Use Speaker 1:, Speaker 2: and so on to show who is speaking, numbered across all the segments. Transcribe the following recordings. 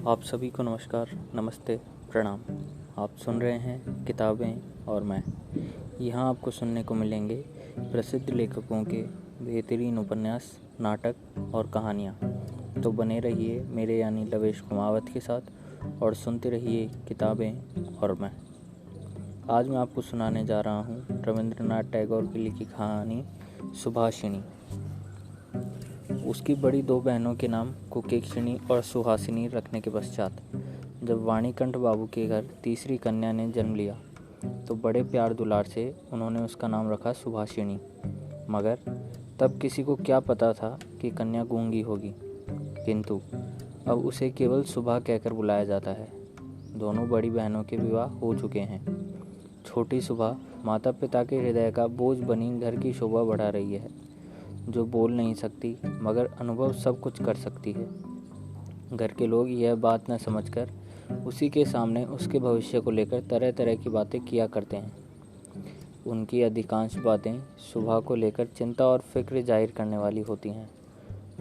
Speaker 1: आप सभी को नमस्कार, नमस्ते, प्रणाम। आप सुन रहे हैं किताबें और मैं। यहाँ आपको सुनने को मिलेंगे प्रसिद्ध लेखकों के बेहतरीन उपन्यास, नाटक और कहानियाँ। तो बने रहिए मेरे यानी लवेश कुमावत के साथ और सुनते रहिए किताबें और मैं। आज मैं आपको सुनाने जा रहा हूँ रविंद्रनाथ टैगोर की लिखी कहानी सुभाषिनी। उसकी बड़ी दो बहनों के नाम कुकेक्षिणी और सुहासिनी रखने के पश्चात जब वाणीकंठ बाबू के घर तीसरी कन्या ने जन्म लिया तो बड़े प्यार दुलार से उन्होंने उसका नाम रखा सुभाषिणी। मगर तब किसी को क्या पता था कि कन्या गूंगी होगी, किंतु अब उसे केवल सुभा कहकर बुलाया जाता है। दोनों बड़ी बहनों के विवाह हो चुके हैं। छोटी सुभा माता पिता के हृदय का बोझ बनी घर की शोभा बढ़ा रही है, जो बोल नहीं सकती मगर अनुभव सब कुछ कर सकती है। घर के लोग यह बात न समझकर उसी के सामने उसके भविष्य को लेकर तरह तरह की बातें किया करते हैं। उनकी अधिकांश बातें सुभा को लेकर चिंता और फिक्र जाहिर करने वाली होती हैं,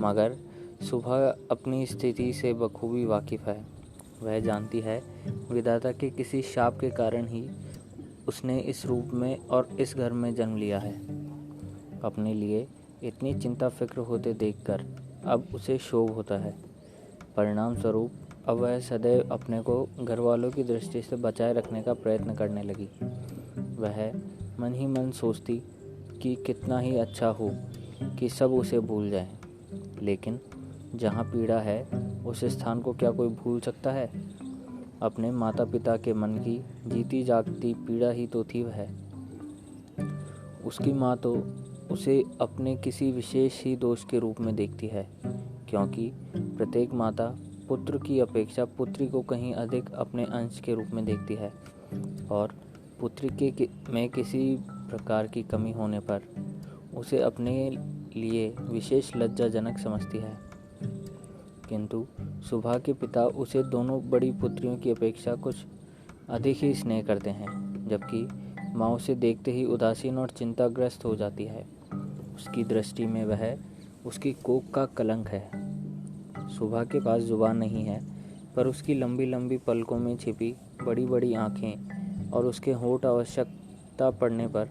Speaker 1: मगर सुभा अपनी स्थिति से बखूबी वाकिफ़ है। वह जानती है विधाता के किसी शाप के कारण ही उसने इस रूप में और इस घर में जन्म लिया है। अपने लिए इतनी चिंता फिक्र होते देखकर अब उसे क्षोभ होता है। परिणाम स्वरूप अब वह सदैव अपने को घर वालों की दृष्टि से बचाए रखने का प्रयत्न करने लगी। वह मन ही मन सोचती कि कितना ही अच्छा हो कि सब उसे भूल जाएं, लेकिन जहाँ पीड़ा है उस स्थान को क्या कोई भूल सकता है। अपने माता पिता के मन की जीती जागती पीड़ा ही तो थी वह। उसकी माँ तो उसे अपने किसी विशेष ही दोष के रूप में देखती है, क्योंकि प्रत्येक माता पुत्र की अपेक्षा पुत्री को कहीं अधिक अपने अंश के रूप में देखती है और पुत्री में किसी प्रकार की कमी होने पर उसे अपने लिए विशेष लज्जाजनक समझती है। किंतु सुभा के पिता उसे दोनों बड़ी पुत्रियों की अपेक्षा कुछ अधिक ही स्नेह करते हैं, जबकि माँ उसे देखते ही उदासीन और चिंताग्रस्त हो जाती है। उसकी दृष्टि में वह उसकी कोख का कलंक है। सुभा के पास जुबान नहीं है, पर उसकी लंबी लंबी पलकों में छिपी बड़ी बड़ी आँखें और उसके होंठ आवश्यकता पड़ने पर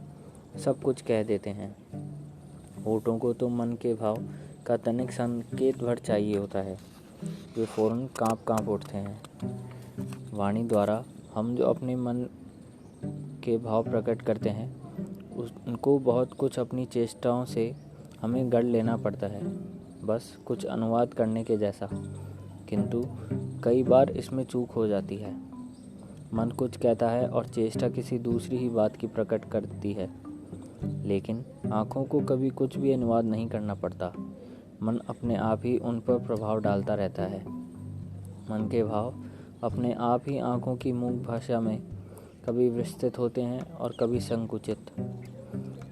Speaker 1: सब कुछ कह देते हैं। होठों को तो मन के भाव का तनिक संकेत भर चाहिए होता है, वे फौरन काँप काँप उठते हैं। वाणी द्वारा हम जो अपने मन के भाव प्रकट करते हैं उनको बहुत कुछ अपनी चेष्टाओं से हमें गढ़ लेना पड़ता है, बस कुछ अनुवाद करने के जैसा। किंतु कई बार इसमें चूक हो जाती है। मन कुछ कहता है और चेष्टा किसी दूसरी ही बात की प्रकट करती है, लेकिन आँखों को कभी कुछ भी अनुवाद नहीं करना पड़ता। मन अपने आप ही उन पर प्रभाव डालता रहता है। मन के भाव अपने आप ही आँखों की मूक भाषा में कभी विस्तृत होते हैं और कभी संकुचित।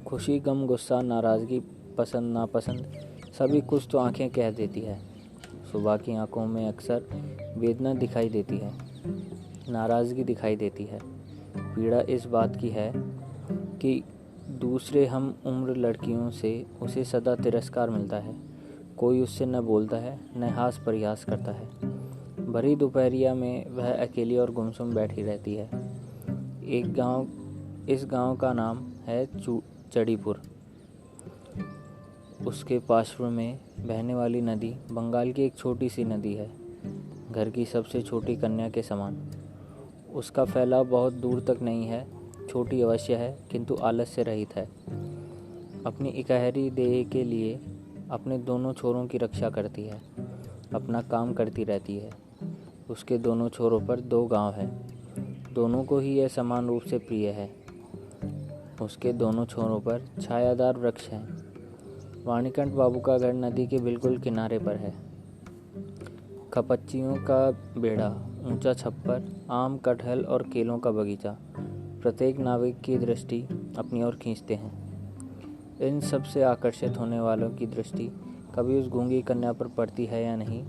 Speaker 1: खुशी, गम, गुस्सा, नाराज़गी, पसंद नापसंद सभी कुछ तो आंखें कह देती है। सुबह की आंखों में अक्सर वेदना दिखाई देती है, नाराज़गी दिखाई देती है। पीड़ा इस बात की है कि दूसरे हम उम्र लड़कियों से उसे सदा तिरस्कार मिलता है। कोई उससे न बोलता है न हास परिहास करता है। भरी दोपहरिया में वह अकेली और गुमसुम बैठी रहती है। इस गांव का नाम है चड़ीपुर। उसके पार्श्व में बहने वाली नदी बंगाल की एक छोटी सी नदी है, घर की सबसे छोटी कन्या के समान। उसका फैलाव बहुत दूर तक नहीं है, छोटी अवश्य है किंतु आलस्य रहित है। अपनी इकहरी देह के लिए अपने दोनों छोरों की रक्षा करती है, अपना काम करती रहती है। उसके दोनों छोरों पर दो गांव हैं, दोनों को ही यह समान रूप से प्रिय है। उसके दोनों छोरों पर छायादार वृक्ष हैं। वाणीकंठ बाबू का घर नदी के बिल्कुल किनारे पर है। खपच्चियों का बेड़ा, ऊंचा छप्पर, आम, कटहल और केलों का बगीचा प्रत्येक नाविक की दृष्टि अपनी ओर खींचते हैं। इन सब से आकर्षित होने वालों की दृष्टि कभी उस गूंगी कन्या पर पड़ती है या नहीं,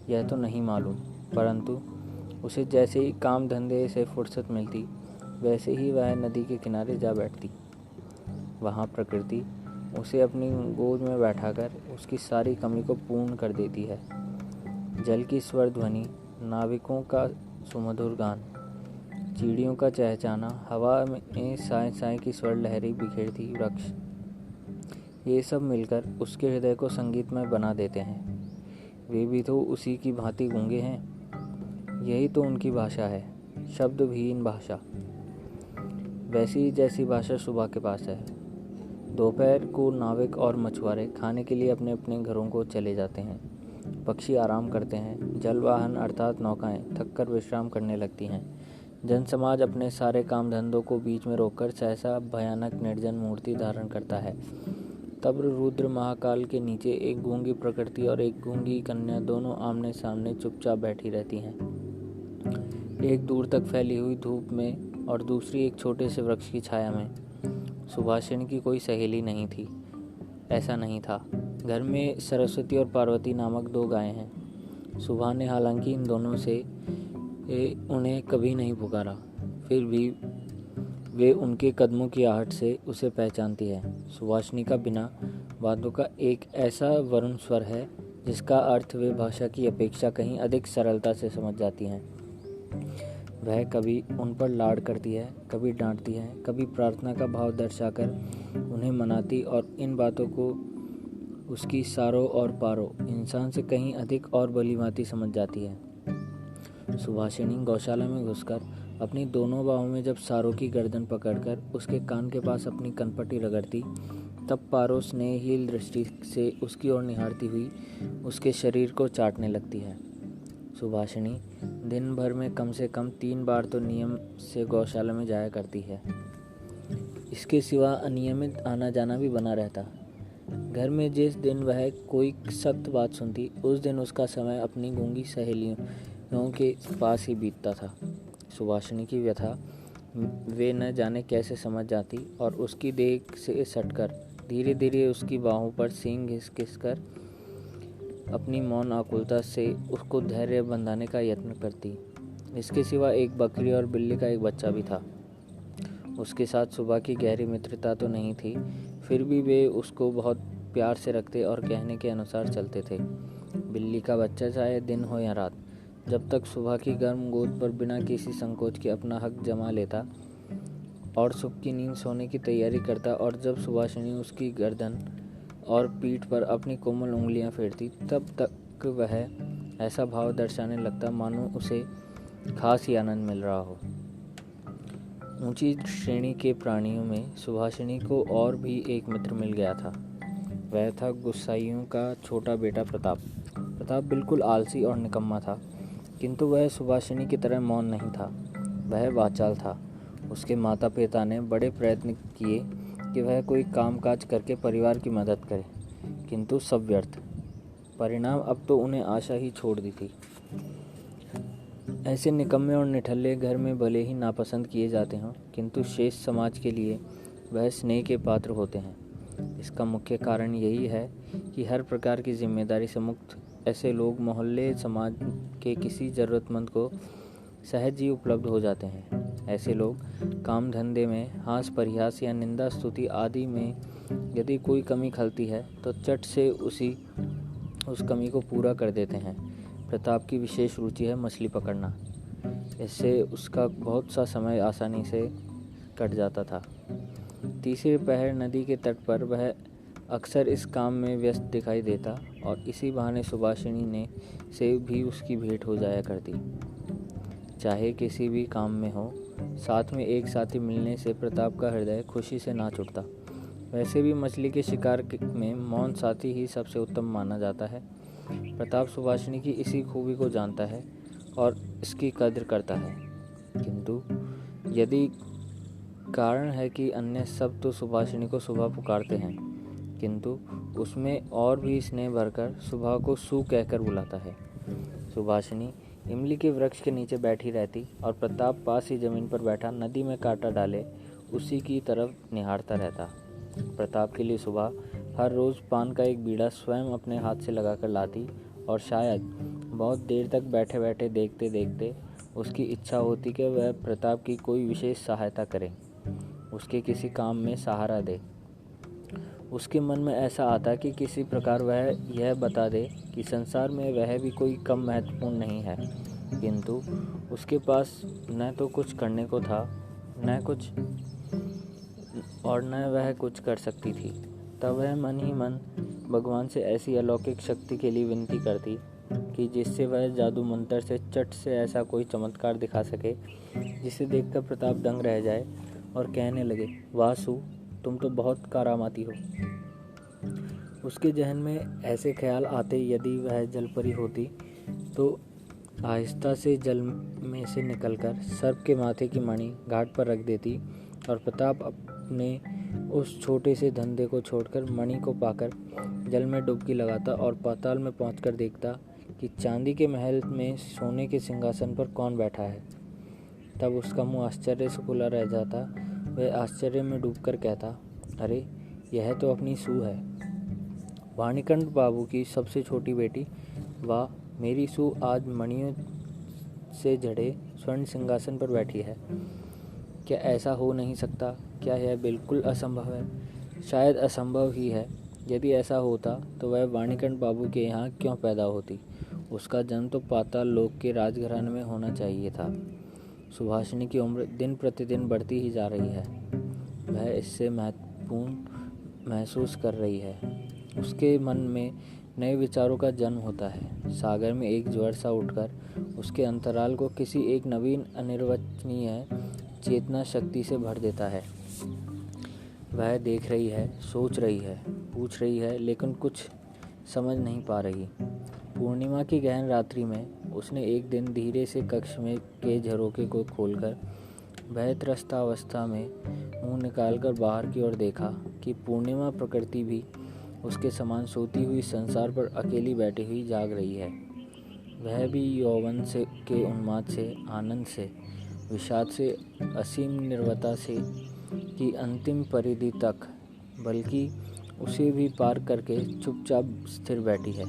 Speaker 1: यह तो नहीं मालूम, परंतु उसे जैसे ही काम धंधे से फुर्सत मिलती वैसे ही वह नदी के किनारे जा बैठती। वहाँ प्रकृति उसे अपनी गोद में बैठाकर उसकी सारी कमी को पूर्ण कर देती है। जल की स्वर ध्वनि नाविकों का सुमधुर गान, चिड़ियों का चहचहाना, हवा में साए साए की स्वर लहरी बिखेरती वृक्ष, ये सब मिलकर उसके हृदय को संगीतमय बना देते हैं। वे भी तो उसी की भांति गूंगे हैं। यही तो उनकी भाषा है, शब्दविहीन भाषा, वैसी जैसी भाषा सुबह के पास है। दोपहर को नाविक और मछुआरे खाने के लिए अपने अपने घरों को चले जाते हैं। पक्षी आराम करते हैं। जलवाहन अर्थात नौकाएं थककर विश्राम करने लगती हैं। जनसमाज अपने सारे काम धंधों को बीच में रोककर सहसा भयानक निर्जन मूर्ति धारण करता है। तब रुद्र महाकाल के नीचे एक गूंगी प्रकृति और एक गूंगी कन्या दोनों आमने सामने चुपचाप बैठी रहती हैं, एक दूर तक फैली हुई धूप में और दूसरी एक छोटे से वृक्ष की छाया में। सुभाषिनी की कोई सहेली नहीं थी, ऐसा नहीं था। घर में सरस्वती और पार्वती नामक 2 गायें हैं। सुभा ने हालांकि इन दोनों से उन्हें कभी नहीं पुकारा, फिर भी वे उनके कदमों की आहट से उसे पहचानती है। सुभाषिनी का बिना बातों का एक ऐसा वरुण स्वर है जिसका अर्थ वे भाषा की अपेक्षा कहीं अधिक सरलता से समझ जाती हैं। वह कभी उन पर लाड करती है, कभी डांटती है, कभी प्रार्थना का भाव दर्शाकर उन्हें मनाती और इन बातों को उसकी सारों और पारों इंसान से कहीं अधिक और भलीभांति समझ जाती है। सुभाषिनी गौशाला में घुसकर अपनी दोनों बाहों में जब सारों की गर्दन पकड़कर उसके कान के पास अपनी कनपटी रगड़ती, तब पारो स्नेहहीन दृष्टि से उसकी ओर निहारती हुई उसके शरीर को चाटने लगती है। सुभाषिनी दिन भर में कम से कम 3 बार तो नियम से गौशाला में जाया करती है। इसके सिवा अनियमित आना जाना भी बना रहता। घर में जिस दिन वह कोई सख्त बात सुनती, उस दिन उसका समय अपनी गूंगी सहेलियों के पास ही बीतता था। सुभाषिनी की व्यथा वे न जाने कैसे समझ जाती और उसकी देह से सटकर धीरे धीरे उसकी बाहों पर सींग घिस कर अपनी मौन आकुलता से उसको धैर्य बंधाने का यत्न करती। इसके सिवा एक बकरी और बिल्ली का एक बच्चा भी था। उसके साथ सुबह की गहरी मित्रता तो नहीं थी, फिर भी वे उसको बहुत प्यार से रखते और कहने के अनुसार चलते थे। बिल्ली का बच्चा चाहे दिन हो या रात, जब तक सुबह की गर्म गोद पर बिना किसी संकोच के अपना हक जमा लेता और सुख की नींद सोने की तैयारी करता, और जब सुभाषिनी उसकी गर्दन और पीठ पर अपनी कोमल उंगलियां फेरती, तब तक वह ऐसा भाव दर्शाने लगता मानो उसे खास ही आनंद मिल रहा हो। ऊंची श्रेणी के प्राणियों में सुभाषिनी को और भी एक मित्र मिल गया था। वह था गुस्साइयों का छोटा बेटा प्रताप। प्रताप बिल्कुल आलसी और निकम्मा था, किंतु वह सुभाषिनी की तरह मौन नहीं था। वह वाचाल था। उसके माता पिता ने बड़े प्रयत्न किए कि वह कोई कामकाज करके परिवार की मदद करे, किंतु सब व्यर्थ। परिणाम अब तो उन्हें आशा ही छोड़ दी थी। ऐसे निकम्मे और निठल्ले घर में भले ही नापसंद किए जाते हों, किंतु शेष समाज के लिए वह स्नेह के पात्र होते हैं। इसका मुख्य कारण यही है कि हर प्रकार की जिम्मेदारी से मुक्त ऐसे लोग मोहल्ले समाज के किसी ज़रूरतमंद को सहज ही उपलब्ध हो जाते हैं। ऐसे लोग काम धंधे में, हास परिहास या निंदा स्तुति आदि में यदि कोई कमी खलती है तो चट से उस कमी को पूरा कर देते हैं। प्रताप की विशेष रुचि है मछली पकड़ना। इससे उसका बहुत सा समय आसानी से कट जाता था। तीसरे पहर नदी के तट पर वह अक्सर इस काम में व्यस्त दिखाई देता और इसी बहाने सुभाषिनी ने से भी उसकी भेंट हो जाया करती। चाहे किसी भी काम में हो, साथ में एक साथी मिलने से प्रताप का हृदय खुशी से नाच उठता। वैसे भी मछली के शिकार में मौन साथी ही सबसे उत्तम माना जाता है। प्रताप सुभाषिनी की इसी खूबी को जानता है और इसकी कद्र करता है, किंतु यदि कारण है कि अन्य सब तो सुभाषिनी को सुबह पुकारते हैं, किंतु उसमें और भी स्नेह भरकर सुबह को सू कहकर बुलाता है। सुभाषिनी इमली के वृक्ष के नीचे बैठी रहती और प्रताप पास ही जमीन पर बैठा नदी में कांटा डाले उसी की तरफ निहारता रहता। प्रताप के लिए सुबह हर रोज़ पान का एक बीड़ा स्वयं अपने हाथ से लगाकर लाती और शायद बहुत देर तक बैठे बैठे देखते देखते उसकी इच्छा होती कि वह प्रताप की कोई विशेष सहायता करे, उसके किसी काम में सहारा दे। उसके मन में ऐसा आता कि किसी प्रकार वह यह बता दे कि संसार में वह भी कोई कम महत्वपूर्ण नहीं है किंतु उसके पास न तो कुछ करने को था न वह कुछ कर सकती थी। तब वह मन ही मन भगवान से ऐसी अलौकिक शक्ति के लिए विनती करती कि जिससे वह जादू मंत्र से चट से ऐसा कोई चमत्कार दिखा सके जिसे देखकर प्रताप दंग रह जाए और कहने लगे, वाह सु, तुम तो बहुत करामाती हो। उसके जहन में ऐसे ख्याल आते, यदि वह जलपरी होती तो आहिस्ता से जल में से निकलकर सर्प के माथे की मणि घाट पर रख देती और प्रताप अपने उस छोटे से धंधे को छोड़कर मणि को पाकर जल में डुबकी लगाता और पाताल में पहुंचकर देखता कि चांदी के महल में सोने के सिंहासन पर कौन बैठा है। तब उसका मुंह आश्चर्य से खुला रह जाता। वह आश्चर्य में डूबकर कहता, अरे यह तो अपनी सू है, वाणिकंठ बाबू की सबसे छोटी बेटी। वाह, मेरी सू आज मणियों से जड़े स्वर्ण सिंहासन पर बैठी है। क्या ऐसा हो नहीं सकता? क्या यह बिल्कुल असंभव है? शायद असंभव ही है। यदि ऐसा होता तो वह वाणिकंठ बाबू के यहाँ क्यों पैदा होती? उसका जन्म तो पाताल लोक के राजघराने में होना चाहिए था। सुभाषिनी की उम्र दिन प्रतिदिन बढ़ती ही जा रही है। वह इससे महत्वपूर्ण महसूस कर रही है। उसके मन में नए विचारों का जन्म होता है। सागर में एक ज्वार सा उठकर उसके अंतराल को किसी एक नवीन अनिर्वचनीय चेतना शक्ति से भर देता है। वह देख रही है, सोच रही है, पूछ रही है, लेकिन कुछ समझ नहीं पा रही। पूर्णिमा की गहन रात्रि में उसने एक दिन धीरे से कक्ष में के झरोखे को खोलकर भयत्रस्त अवस्था में मुंह निकालकर बाहर की ओर देखा कि पूर्णिमा प्रकृति भी उसके समान सोती हुई संसार पर अकेली बैठी हुई जाग रही है। वह भी यौवन से के उन्माद से, आनंद से, विषाद से, असीम निर्वता से की अंतिम परिधि तक, बल्कि उसे भी पार करके चुपचाप स्थिर बैठी है।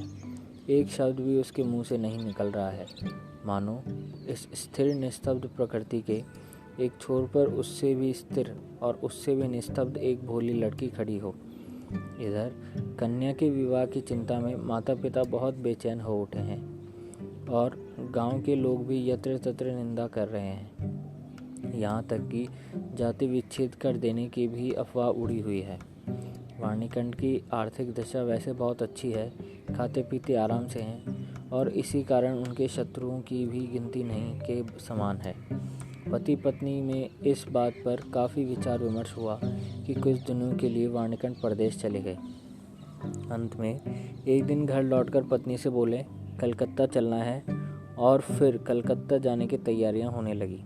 Speaker 1: एक शब्द भी उसके मुंह से नहीं निकल रहा है, मानो इस स्थिर निस्तब्ध प्रकृति के एक छोर पर उससे भी स्थिर और उससे भी निस्तब्ध एक भोली लड़की खड़ी हो। इधर कन्या के विवाह की चिंता में माता पिता बहुत बेचैन हो उठे हैं और गांव के लोग भी यत्र तत्र निंदा कर रहे हैं। यहाँ तक कि जाति विच्छेद कर देने की भी अफवाह उड़ी हुई है। वाणिकंठ की आर्थिक दशा वैसे बहुत अच्छी है, खाते पीते आराम से हैं और इसी कारण उनके शत्रुओं की भी गिनती नहीं के समान है। पति पत्नी में इस बात पर काफ़ी विचार विमर्श हुआ कि कुछ दिनों के लिए वाणिकंठ प्रदेश चले गए। अंत में एक दिन घर लौटकर पत्नी से बोले, कलकत्ता चलना है, और फिर कलकत्ता जाने की तैयारियां होने लगी।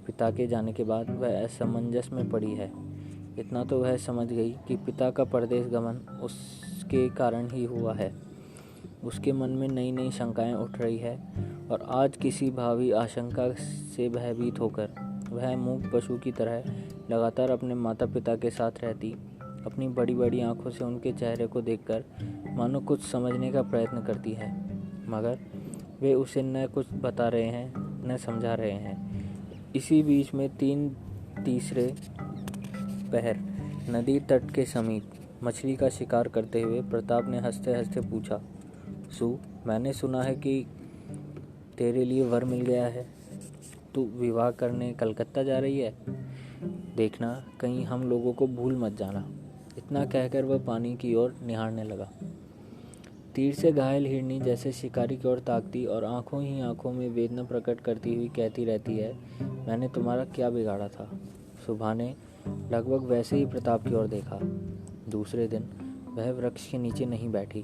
Speaker 1: पिता के जाने के बाद वह असमंजस में पड़ी है। इतना तो वह समझ गई कि पिता का परदेश गमन उसके कारण ही हुआ है। उसके मन में नई नई शंकाएं उठ रही है और आज किसी भावी आशंका से भयभीत होकर वह मूक पशु की तरह लगातार अपने माता पिता के साथ रहती, अपनी बड़ी बड़ी आंखों से उनके चेहरे को देखकर मानो कुछ समझने का प्रयत्न करती है, मगर वे उसे न कुछ बता रहे हैं न समझा रहे हैं। इसी बीच में तीसरे पहर नदी तट के समीप मछली का शिकार करते हुए प्रताप ने हंसते हंसते पूछा, सु, मैंने सुना है कि तेरे लिए वर मिल गया है। तू विवाह करने कलकत्ता जा रही है। देखना कहीं हम लोगों को भूल मत जाना। इतना कहकर वह पानी की ओर निहारने लगा। तीर से घायल हिरनी जैसे शिकारी की ओर ताकती और आंखों ही आंखों में वेदना प्रकट करती हुई कहती रहती है, मैंने तुम्हारा क्या बिगाड़ा था। सुबह ने लगभग वैसे ही प्रताप की ओर देखा। दूसरे दिन वह वृक्ष के नीचे नहीं बैठी।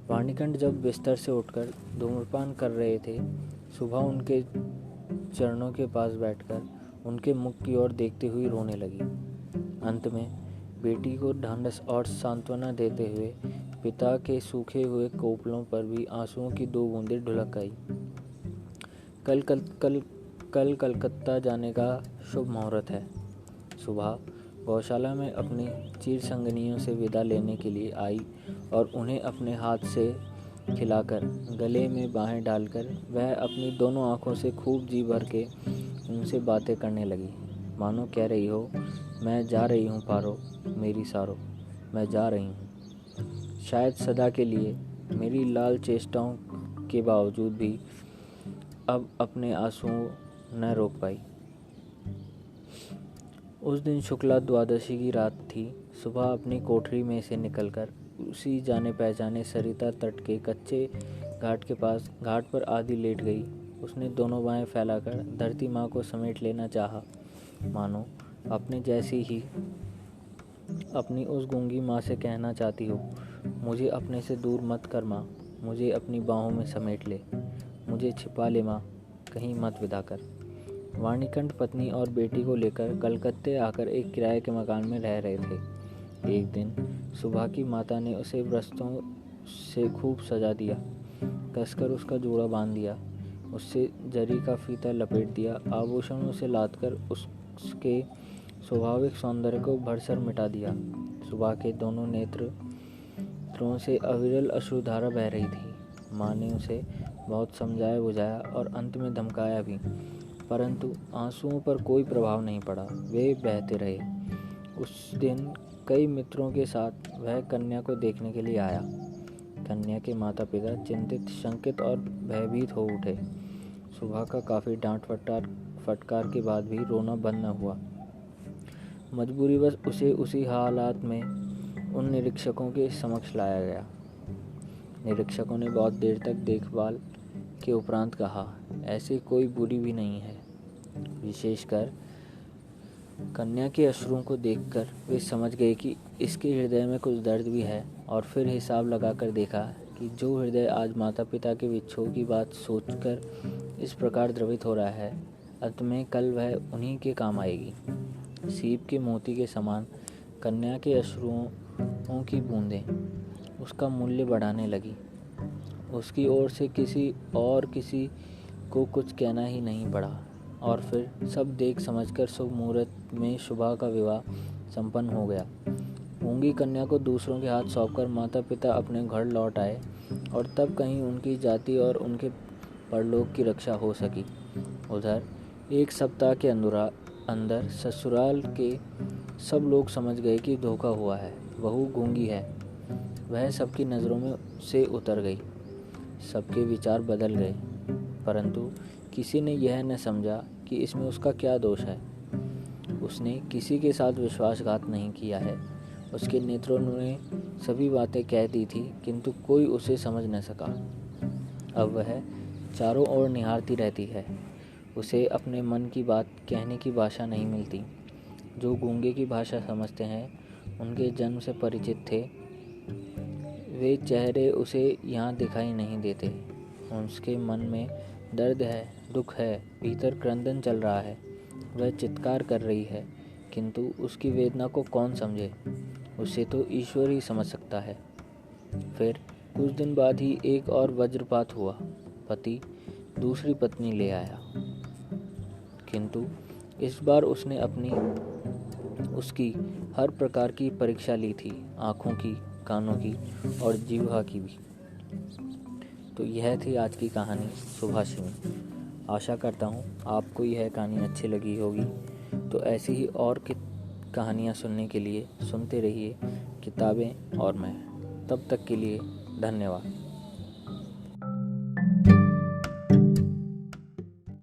Speaker 1: वाणिकंठ जब बिस्तर से उठकर धूम्रपान कर रहे थे, सुबह उनके चरणों के पास बैठकर उनके मुख की ओर देखते हुए रोने लगी। अंत में बेटी को ढांढस और सांत्वना देते हुए पिता के सूखे हुए कोपलों पर भी आंसुओं की 2 बूंदें ढुलक आई। कल कलकत्ता जाने का शुभ मुहूर्त है। सुबह गौशाला में अपनी चीर संगनियों से विदा लेने के लिए आई और उन्हें अपने हाथ से खिलाकर गले में बाहें डालकर वह अपनी दोनों आंखों से खूब जी भर के उनसे बातें करने लगी, मानो कह रही हो, मैं जा रही हूँ पारो, मेरी सारो, मैं जा रही हूँ। शायद सदा के लिए। मेरी लाल चेष्टाओं के बावजूद भी अब अपने आंसुओं न रोक पाई। उस दिन शुक्ला द्वादशी की रात थी। सुबह अपनी कोठरी में से निकलकर उसी जाने पहचाने सरिता तट के कच्चे घाट के पास घाट पर आधी लेट गई। उसने दोनों बाहें फैलाकर धरती माँ को समेट लेना चाहा, मानो अपने जैसी ही अपनी उस गूंगी माँ से कहना चाहती हो, मुझे अपने से दूर मत कर माँ, मुझे अपनी बाहों में समेट ले, मुझे छिपा ले माँ, कहीं मत विदा कर। वाणिकंठ पत्नी और बेटी को लेकर कलकत्ते आकर एक किराए के मकान में रह रहे थे। एक दिन सुबह की माता ने उसे वस्त्रों से खूब सजा दिया, कसकर उसका जोड़ा बांध दिया, उससे जरी का फीता लपेट दिया, आभूषणों से लादकर उसके स्वाभाविक सौंदर्य को भरसर मिटा दिया। सुबह के दोनों नेत्रों से अविरल अश्रुधारा बह रही थी। माँ ने उसे बहुत समझाया बुझाया और अंत में धमकाया भी, परंतु आंसुओं पर कोई प्रभाव नहीं पड़ा, वे बहते रहे। उस दिन कई मित्रों के साथ वह कन्या को देखने के लिए आया। कन्या के माता पिता चिंतित, शंकित और भयभीत हो उठे। सुबह का काफ़ी डांट फटकार के बाद भी रोना बंद न हुआ। मजबूरीवश उसे उसी हालात में उन निरीक्षकों के समक्ष लाया गया। निरीक्षकों ने बहुत देर तक देखभाल के उपरांत कहा, ऐसी कोई बुरी भी नहीं है। विशेषकर कन्या के अश्रुओं को देखकर वे समझ गए कि इसके हृदय में कुछ दर्द भी है, और फिर हिसाब लगाकर देखा कि जो हृदय आज माता पिता के विच्छोह की बात सोचकर इस प्रकार द्रवित हो रहा है, अंत में कल वह उन्हीं के काम आएगी। सीप के मोती के समान कन्या के अश्रुओं की बूंदें उसका मूल्य बढ़ाने लगी। उसकी ओर से किसी को कुछ कहना ही नहीं पड़ा, और फिर सब देख समझकर शुभ मुहूर्त में शुभा का विवाह संपन्न हो गया। गूंगी कन्या को दूसरों के हाथ सौंपकर माता पिता अपने घर लौट आए, और तब कहीं उनकी जाति और उनके परलोक की रक्षा हो सकी। उधर एक सप्ताह के अंदर ससुराल के सब लोग समझ गए कि धोखा हुआ है, बहू गूंगी है। वह सबकी नज़रों में से उतर गई, सबके विचार बदल गए, परंतु किसी ने यह न समझा कि इसमें उसका क्या दोष है। उसने किसी के साथ विश्वासघात नहीं किया है। उसके नेत्रों ने सभी बातें कह दी थी, किंतु कोई उसे समझ न सका। अब वह चारों ओर निहारती रहती है। उसे अपने मन की बात कहने की भाषा नहीं मिलती। जो गूंगे की भाषा समझते हैं, उनके जन्म से परिचित थे, वे चेहरे उसे यहाँ दिखाई नहीं देते। उसके मन में दर्द है, दुख है, भीतर क्रंदन चल रहा है। वह चित्कार कर रही है, किंतु उसकी वेदना को कौन समझे? उसे तो ईश्वर ही समझ सकता है। फिर कुछ दिन बाद ही एक और वज्रपात हुआ। पति दूसरी पत्नी ले आया, किंतु इस बार उसने उसकी हर प्रकार की परीक्षा ली थी, आँखों की, कानों की और जिह्वा की भी। तो यह थी आज की कहानी सुभाषिनी। आशा करता हूँ आपको यह कहानी अच्छी लगी होगी। तो ऐसी ही और कहानियाँ सुनने के लिए सुनते रहिए किताबें और मैं। तब तक के लिए धन्यवाद।